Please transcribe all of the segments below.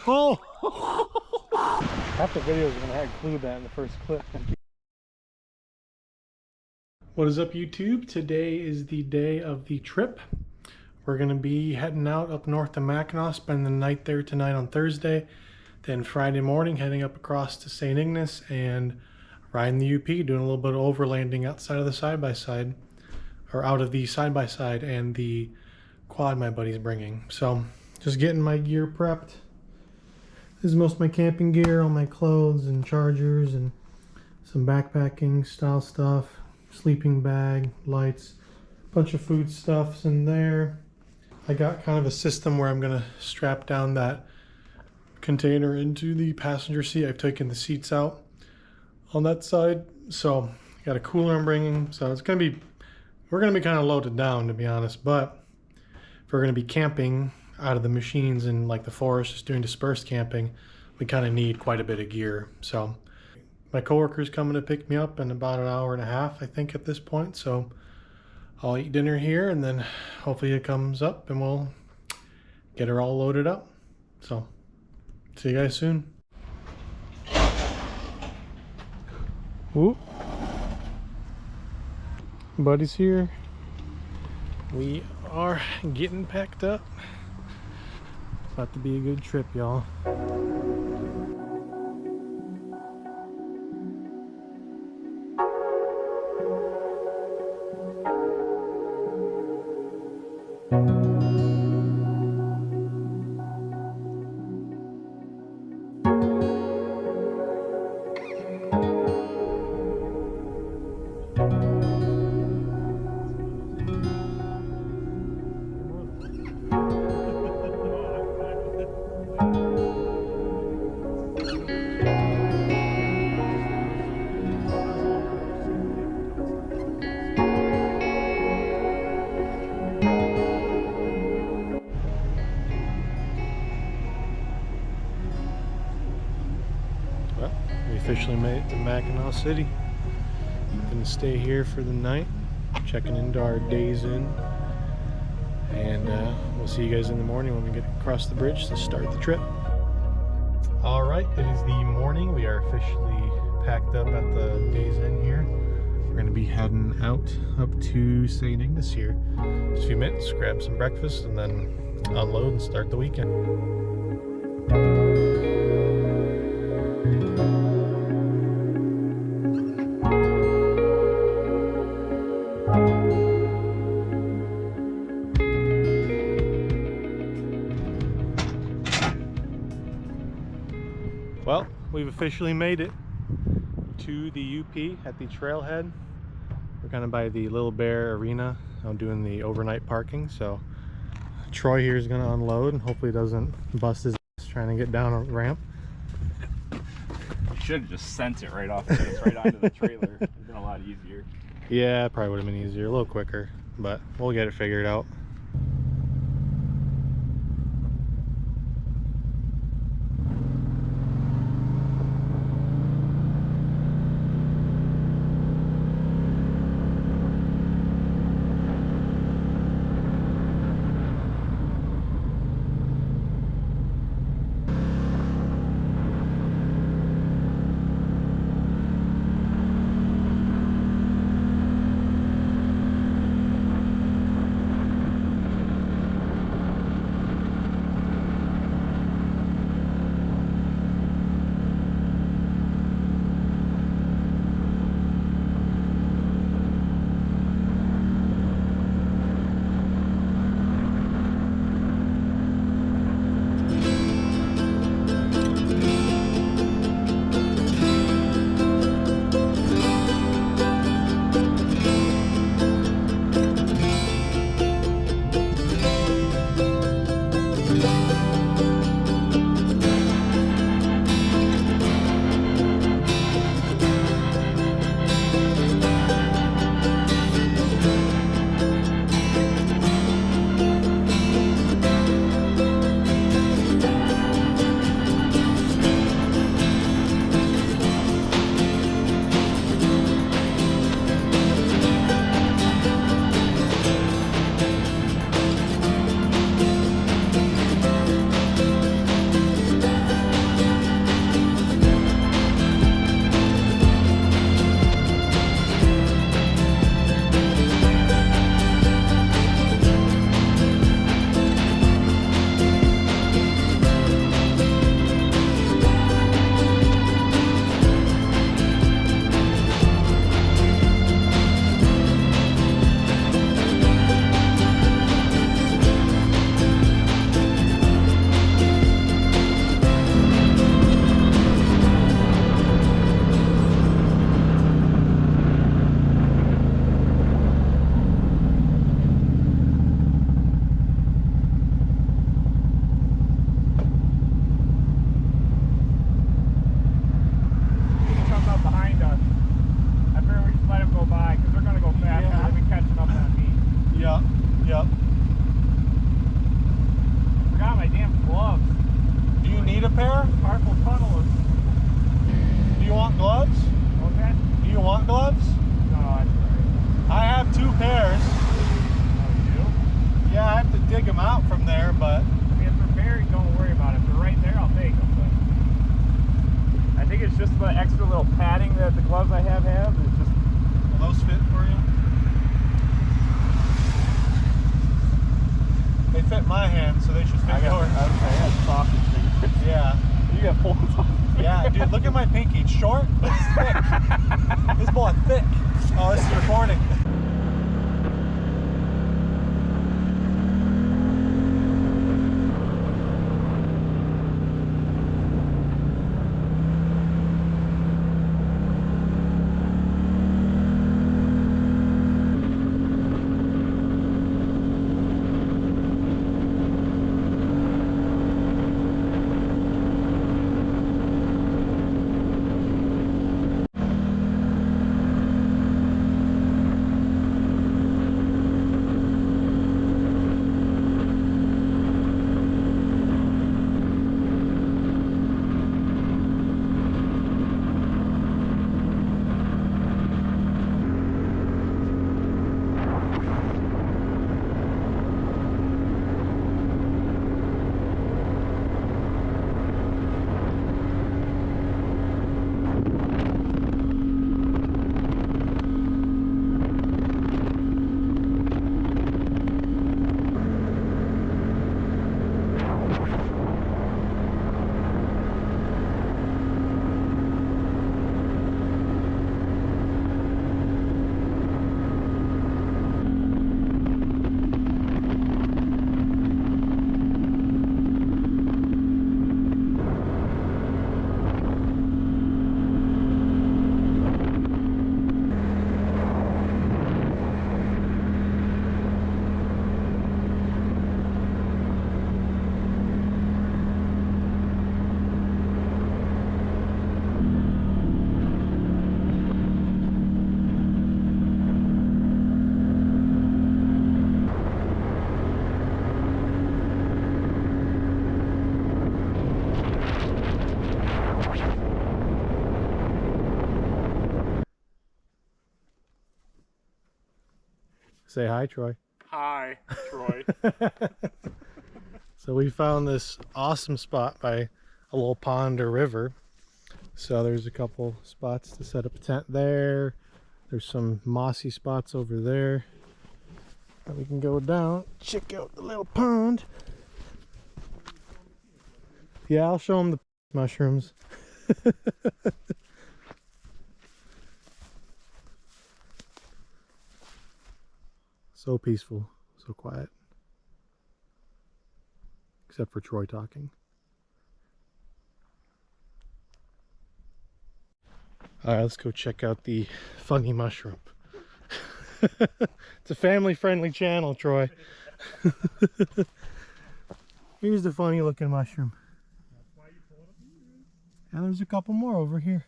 Oh! Half the videos are gonna include that in the first clip. What is up, YouTube? Today is the day of the trip. We're gonna be heading out up north to Mackinac, spend the night there tonight on Thursday. Then Friday morning, heading up across to St. Ignace and riding the UP, doing a little bit of overlanding outside of the side-by-side, or out of the side-by-side and the quad my buddy's bringing. So just getting my gear prepped. This is most of my camping gear, all my clothes and chargers and some backpacking style stuff, sleeping bag, lights, a bunch of food stuffs in there. I got kind of a system where I'm gonna strap down that container into the passenger seat. I've taken the seats out on that side, so got a cooler I'm bringing. So it's gonna be, we're gonna be kind of loaded down, to be honest, but if we're gonna be camping out of the machines in like the forest, just doing dispersed camping, we kind of need quite a bit of gear. So my coworker's coming to pick me up in about an hour and a half, I think, at this point. So I'll eat dinner here and then hopefully it comes up and we'll get her all loaded up. So see you guys soon. Whoop. Buddy's here. We are getting packed up. About to be a good trip, y'all. We officially made it to Mackinac City. Gonna stay here for the night, checking into our days in, and we'll see you guys in the morning when we get across the bridge to start the trip. All right, it is the morning. We are officially packed up at the days in here. We're gonna be heading out up to St. Ignace here. Just a few minutes, grab some breakfast, and then unload and start the weekend. Well, we've officially made it to the UP at the trailhead. We're kind of by the Little Bear Arena. I'm doing the overnight parking, so Troy here is going to unload and hopefully doesn't bust his ass trying to get down a ramp. You should have just sent it right off the right onto the trailer. It'd been a lot easier. Yeah, it probably would have been easier, a little quicker, but we'll get it figured out. them out from there, but I mean, if they're buried, don't worry about it. If they're right there, I'll take them. But I think it's just the extra little padding that the gloves I have. It's just. Will those fit for you? They fit my hand, so they should fit yours. I had sausage fingers. Yeah. You got folds on. Yeah, dude, look at my pinky. It's short, but it's thick. This boy thick. Oh, this is recording. Say hi, Troy. Hi, Troy. So we found this awesome spot by a little pond or river. So there's a couple spots to set up a tent there. There's some mossy spots over there. And we can go down, check out the little pond. Yeah, I'll show them the mushrooms. So peaceful, so quiet. Except for Troy talking. Alright, let's go check out the funny mushroom. It's a family-friendly channel, Troy. Here's the funny looking mushroom. And there's a couple more over here.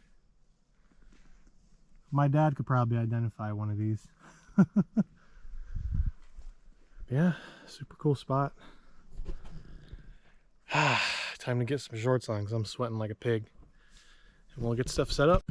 My dad could probably identify one of these. Yeah, super cool spot. Time to get some shorts on because I'm sweating like a pig. And we'll get stuff set up.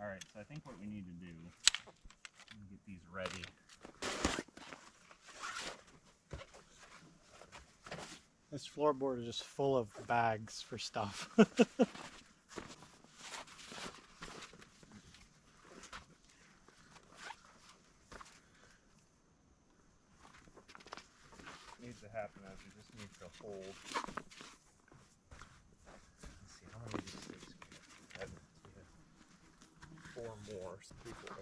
Alright, so I think what we need to do is get these ready. This floorboard is just full of bags for stuff. Needs to happen as it just needs to hold. Let's see, how many of these things we have? We have 4 more, so 3, 4,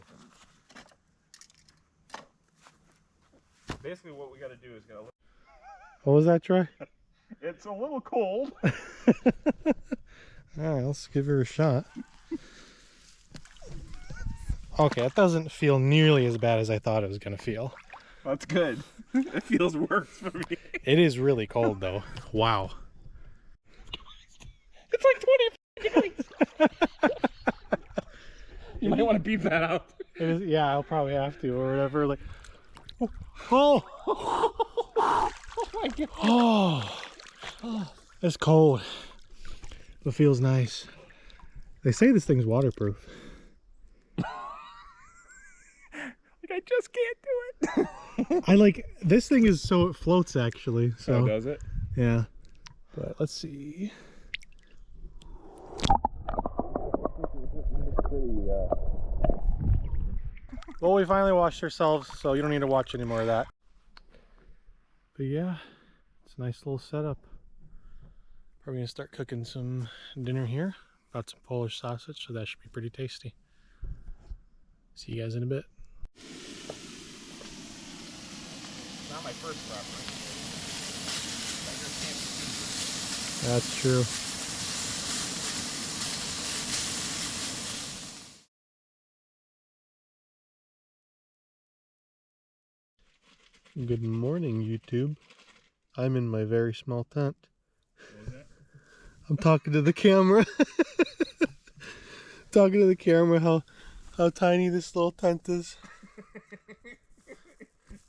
okay. Basically what we got to do is What was that, Troy? It's a little cold. Alright, let's give her a shot. Okay, it doesn't feel nearly as bad as I thought it was going to feel. That's good. It feels worse for me. It is really cold though. Wow. It's like 20 degrees. You might want to beep that out. It is, yeah, I'll probably have to or whatever. Like, oh, Oh my god. oh, it's cold. It feels nice. They say this thing's waterproof. Like I just can't do it. I like this thing is so it floats actually. So Oh, does it? yeah. But let's see. Well, we finally washed ourselves, so you don't need to watch any more of that. But yeah, it's a nice little setup. Probably gonna start cooking some dinner here. Got some Polish sausage, so that should be pretty tasty. See you guys in a bit. Not my first preference. That's true. Good morning, YouTube. I'm in my very small tent. What was that? I'm talking to the camera. Talking to the camera how tiny this little tent is.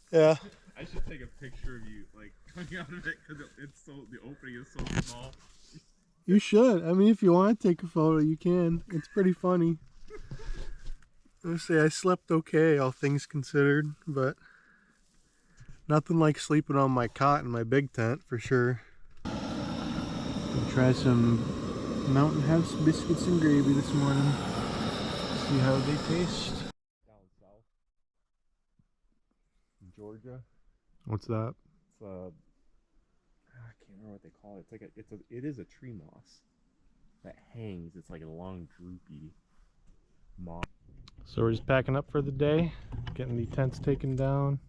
Yeah. I should take a picture of you like coming out of it because it's so the opening is so small. You should. I mean, if you want to take a photo, you can. It's pretty funny. I say I slept okay, all things considered, but nothing like sleeping on my cot in my big tent for sure. I'll try some Mountain House biscuits and gravy this morning. See how they taste. Down south in Georgia. What's that? It's I can't remember what they call it. It's like it is a tree moss that hangs. It's like a long droopy moss. So we're just packing up for the day, getting the tents taken down.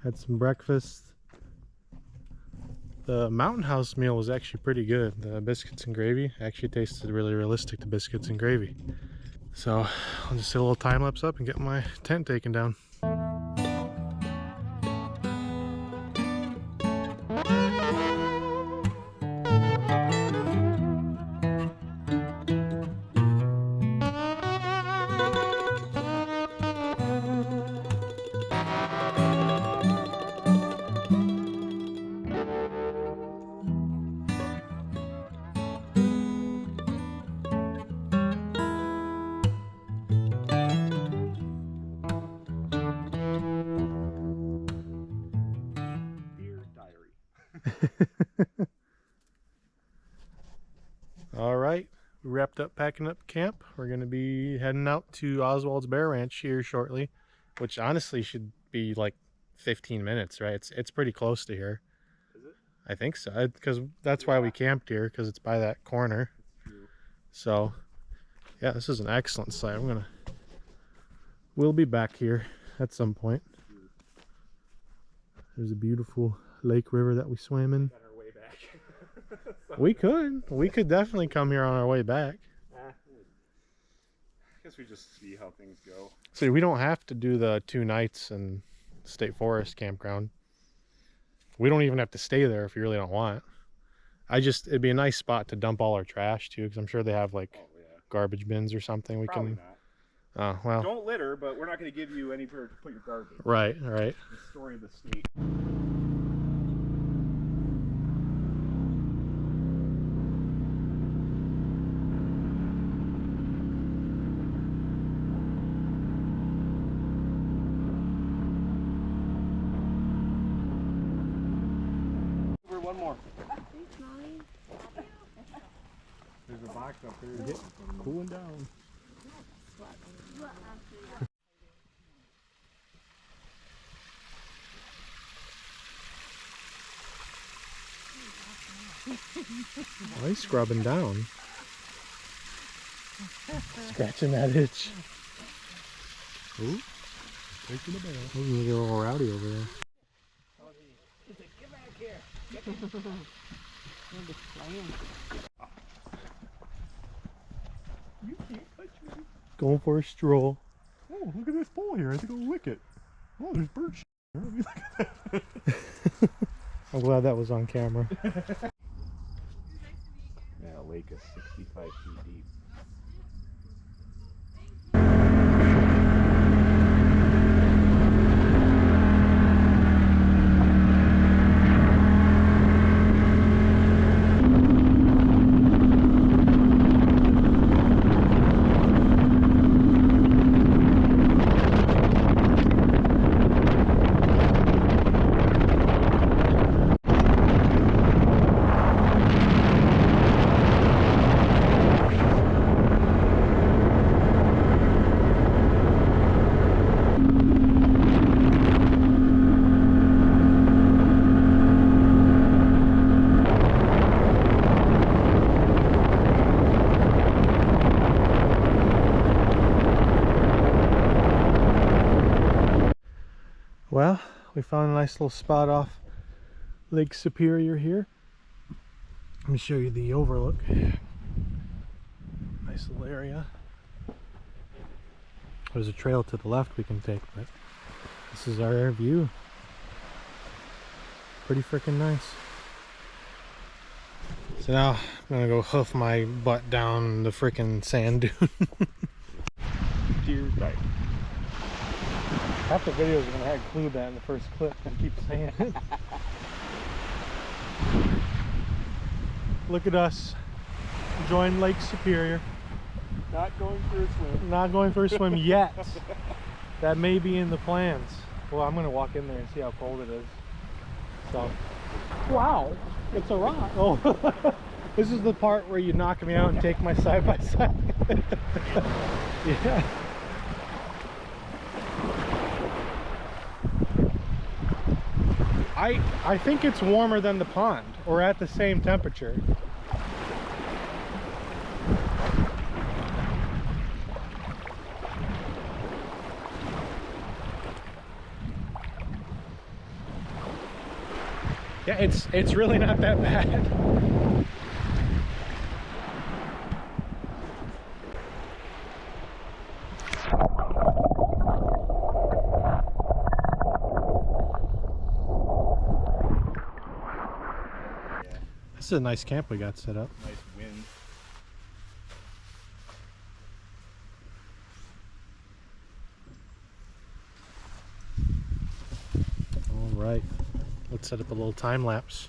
Had some breakfast. The Mountain House meal was actually pretty good. The biscuits and gravy actually tasted really realistic to biscuits and gravy. So I'll just do a little time lapse up and get my tent taken down. All right, we wrapped up packing up camp. We're going to be heading out to Oswald's Bear Ranch here shortly, which honestly should be like 15 minutes, right? It's pretty close to here. Is it? I think so, because that's why we camped here, because it's by that corner. It's true. So yeah, this is an excellent site. We'll be back here at some point. There's a beautiful lake river that we swam in. On our way back. We could definitely come here on our way back. I guess we just see how things go. See, we don't have to do the 2 nights in State Forest campground. We don't even have to stay there if you really don't want. It'd be a nice spot to dump all our trash too, because I'm sure they have like garbage bins or something. We Probably can. not. Oh well. Don't litter, but we're not going to give you anywhere to put your garbage. Right. The story of the state. one more. Thanks, Molly. There's a box up there. Cooling down. Why he's scrubbing down? Scratching that itch. Ooh, taking a bath. He's gonna get a little rowdy over there. He's like, get back here. You can't touch me. Going for a stroll. Oh, look at this pole here. I think I'll lick it. Oh, there's bird shit here. Let me look at that. I'm glad that was on camera. Yeah, lake is 65 feet deep. Well, we found a nice little spot off Lake Superior here. Let me show you the overlook. Nice little area. There's a trail to the left we can take, but this is our view. Pretty freaking nice. So now I'm gonna go hoof my butt down the freaking sand dune. Deer dive. Half the videos are gonna include that in the first clip. I keep saying it. Look at us enjoying Lake Superior. Not going for a swim. Not going for a swim yet. That may be in the plans. Well, I'm gonna walk in there and see how cold it is. So, wow, it's a rock. Oh, this is the part where you knock me out and take my side by side. Yeah. I think it's warmer than the pond, or at the same temperature. Yeah, it's really not that bad. This is a nice camp we got set up. Nice wind. All right, let's set up a little time lapse.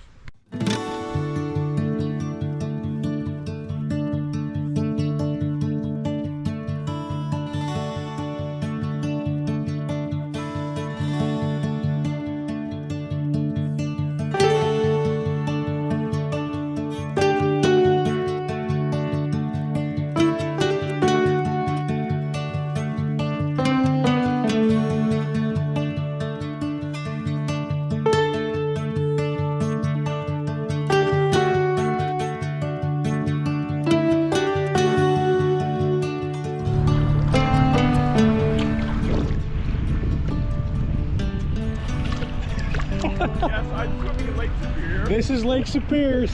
Yes, I'm swimming in Lake Superior. This is Lake Superior,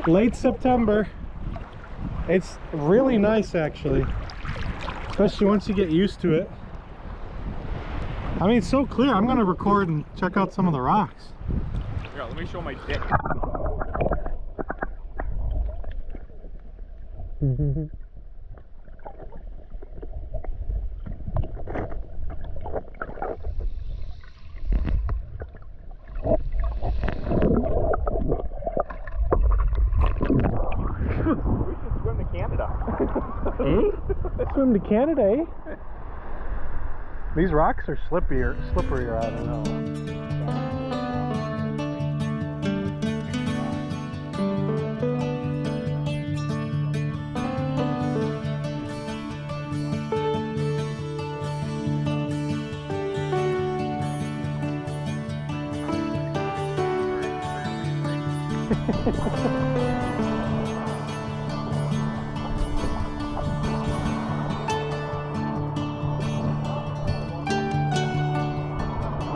late September. It's really nice actually, especially once you get used to it. I mean, it's so clear. I'm gonna record and check out some of the rocks. Here, let me show my dick. Swim to Canada, eh? These rocks are slipperier, I don't know.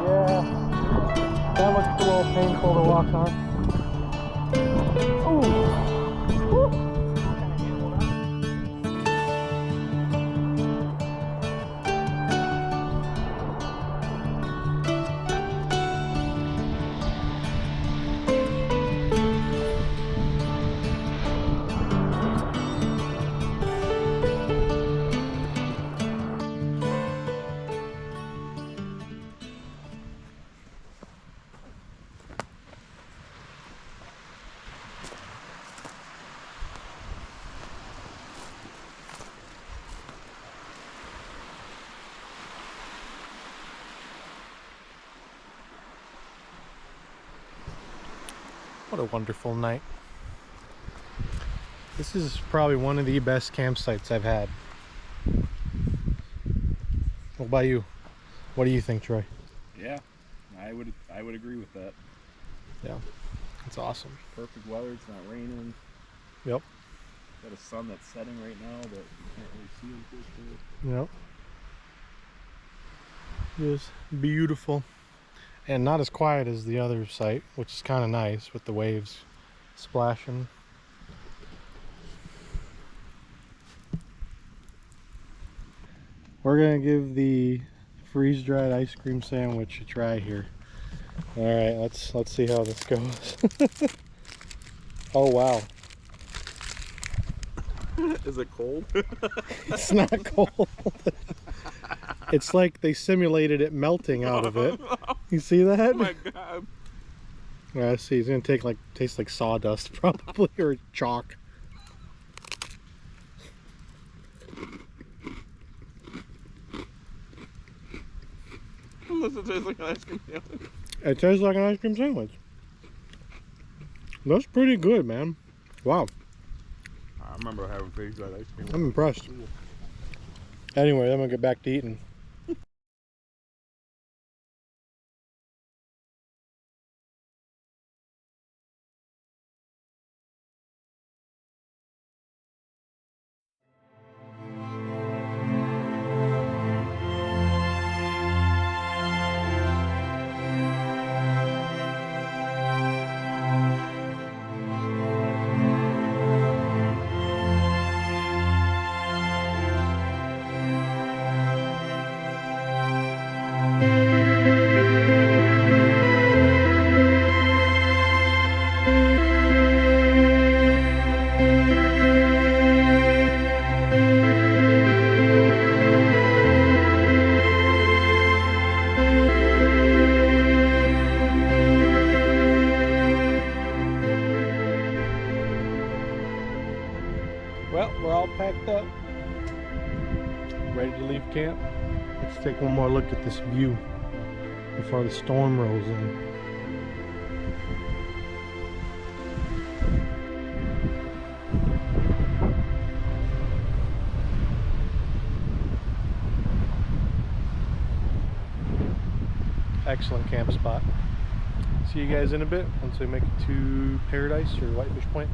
Yeah, that looks a little painful to walk on. What a wonderful night. This is probably one of the best campsites I've had. What about you? What do you think, Troy? Yeah, I would agree with that. Yeah, it's awesome. Perfect weather, it's not raining. Yep. Got a sun that's setting right now that you can't really see unfortunately. Yep. Just beautiful. And not as quiet as the other site, which is kind of nice with the waves splashing. We're gonna give the freeze-dried ice cream sandwich a try here. All right, let's see how this goes. Oh wow, Is it cold? it's not cold. It's like they simulated it melting out of it. You see that? Oh my god. Yeah, see, it's gonna taste like sawdust probably, or chalk. Unless it tastes like an ice cream sandwich. It tastes like an ice cream sandwich. That's pretty good, man. Wow, I remember having freeze-dried ice cream. I'm impressed. Anyway, I'm gonna get back to eating. Well, we're all packed up, ready to leave camp. Let's take one more look at this view before the storm rolls in. Excellent camp spot. See you guys in a bit once we make it to Paradise or Whitefish Point.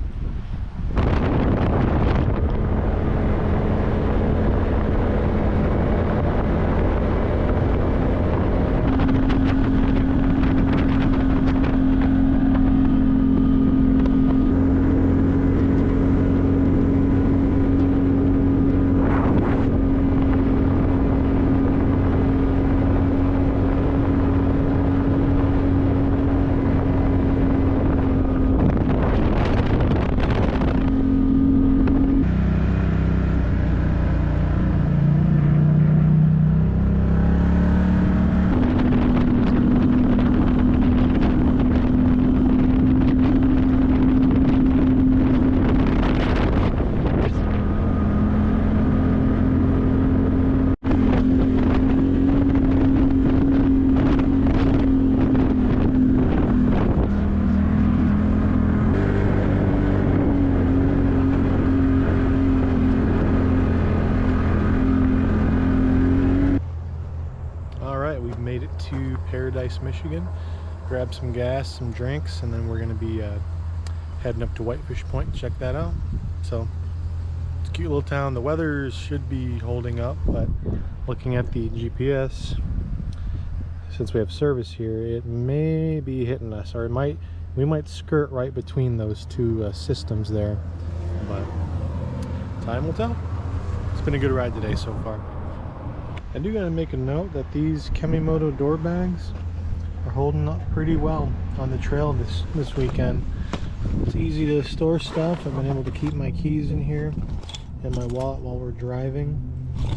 Paradise, Michigan. Grab some gas, some drinks, and then we're going to be heading up to Whitefish Point to check that out. So it's a cute little town. The weather should be holding up, but looking at the GPS, since we have service here, it may be hitting us, or we might skirt right between those two systems there, but time will tell. It's been a good ride today so far. I do gotta make a note that these Kemimoto door bags are holding up pretty well on the trail this weekend. It's easy to store stuff. I've been able to keep my keys in here and my wallet while we're driving,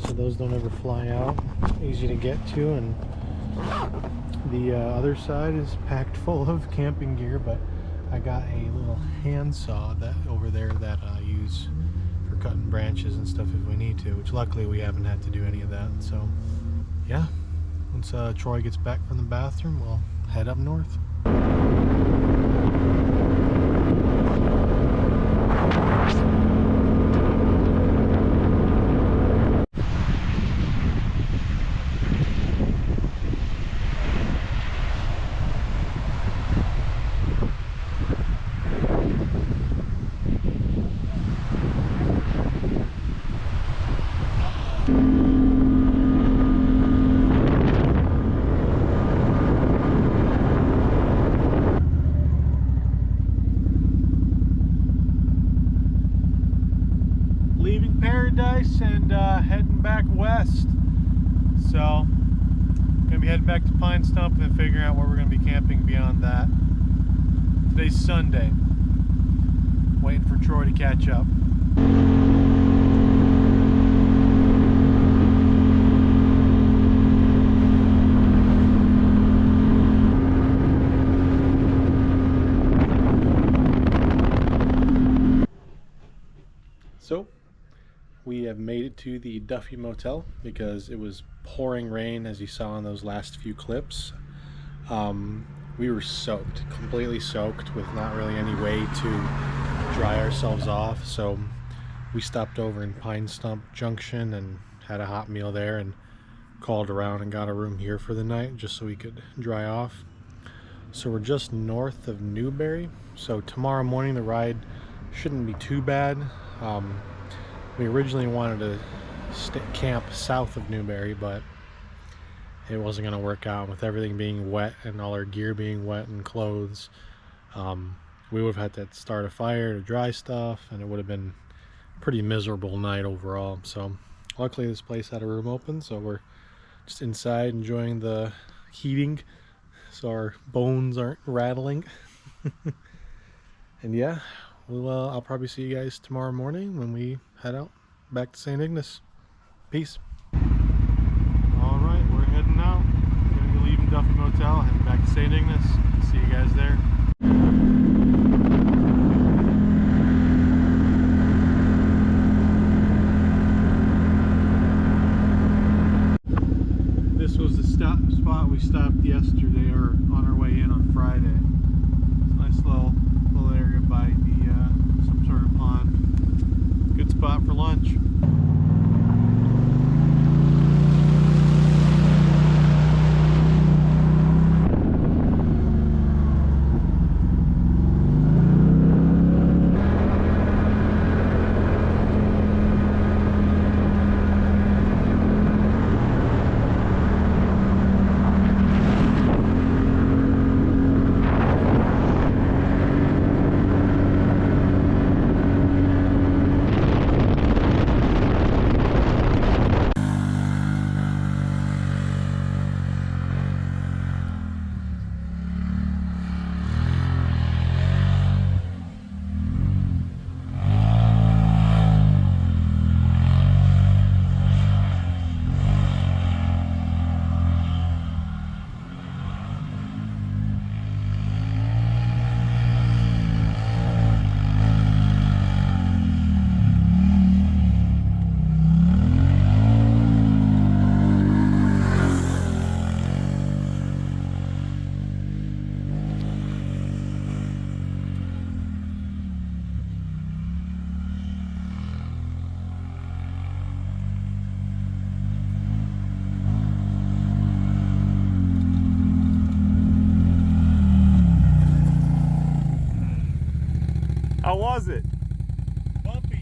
so those don't ever fly out. Easy to get to, and the other side is packed full of camping gear, but I got a little handsaw over there that I use for cutting branches and stuff if we need to, which luckily we haven't had to do any of that. So yeah, once Troy gets back from the bathroom, we'll head up north. Paradise and heading back west. So gonna be heading back to Pine Stump and then figuring out where we're gonna be camping beyond that. Today's Sunday. Waiting for Troy to catch up. So we have made it to the Duffy Motel because it was pouring rain, as you saw in those last few clips. We were soaked, completely soaked, with not really any way to dry ourselves off. So we stopped over in Pine Stump Junction and had a hot meal there and called around and got a room here for the night just so we could dry off. So we're just north of Newberry. So tomorrow morning the ride shouldn't be too bad. We originally wanted to camp south of Newberry, but it wasn't going to work out with everything being wet and all our gear being wet and clothes. We would have had to start a fire to dry stuff, and it would have been a pretty miserable night overall. So luckily this place had a room open, so we're just inside enjoying the heating so our bones aren't rattling. And yeah, I'll probably see you guys tomorrow morning when we head out back to St. Ignace. Peace. All right, we're heading out. We're gonna be leaving Duffy Motel, heading back to St. Ignace. See you guys there. This was the spot we stopped yesterday, or on our way in on Friday. It's a nice little area by the some sort of pond. Good spot for lunch. How was it? Bumpy.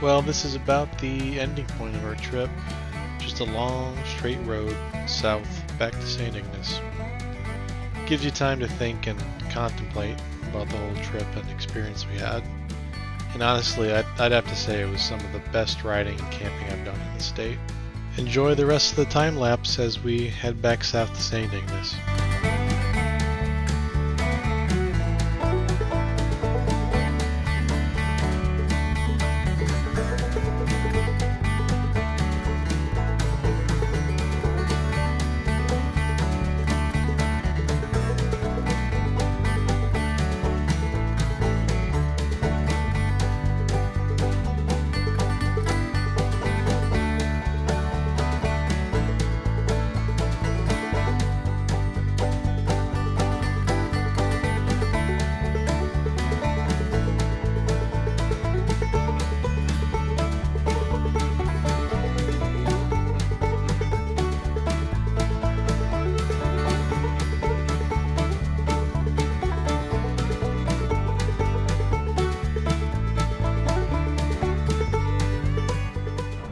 Well, this is about the ending point of our trip. Just a long, straight road south back to St. Ignace. Gives you time to think and contemplate about the whole trip and experience we had. And honestly, I'd have to say it was some of the best riding and camping I've done in the state. Enjoy the rest of the time lapse as we head back south to St. Ignace.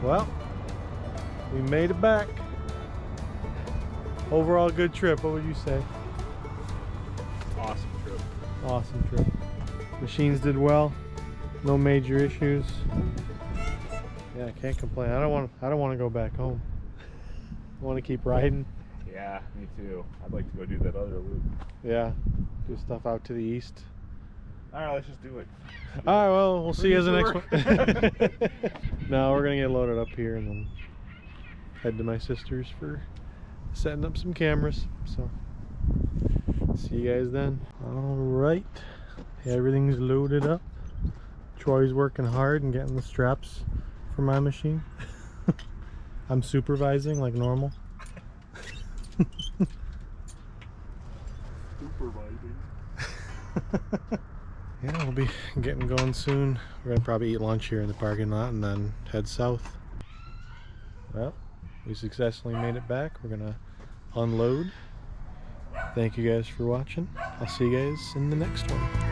Well, we made it back. Overall good trip, what would you say? Awesome trip. Awesome trip. Machines did well. No major issues. Yeah, I can't complain. I don't want to go back home. I want to keep riding. Yeah, me too. I'd like to go do that other loop. Yeah. Do stuff out to the east. Alright, let's just do it. Alright, well, we'll see you as the next Tour. one. No, we're gonna get loaded up here and then head to my sister's for setting up some cameras. So see you guys then. Alright, everything's loaded up. Troy's working hard and getting the straps for my machine. I'm supervising like normal. Supervising. Yeah, we'll be getting going soon. We're gonna probably eat lunch here in the parking lot and then head south. Well, we successfully made it back. We're gonna unload. Thank you guys for watching. I'll see you guys in the next one.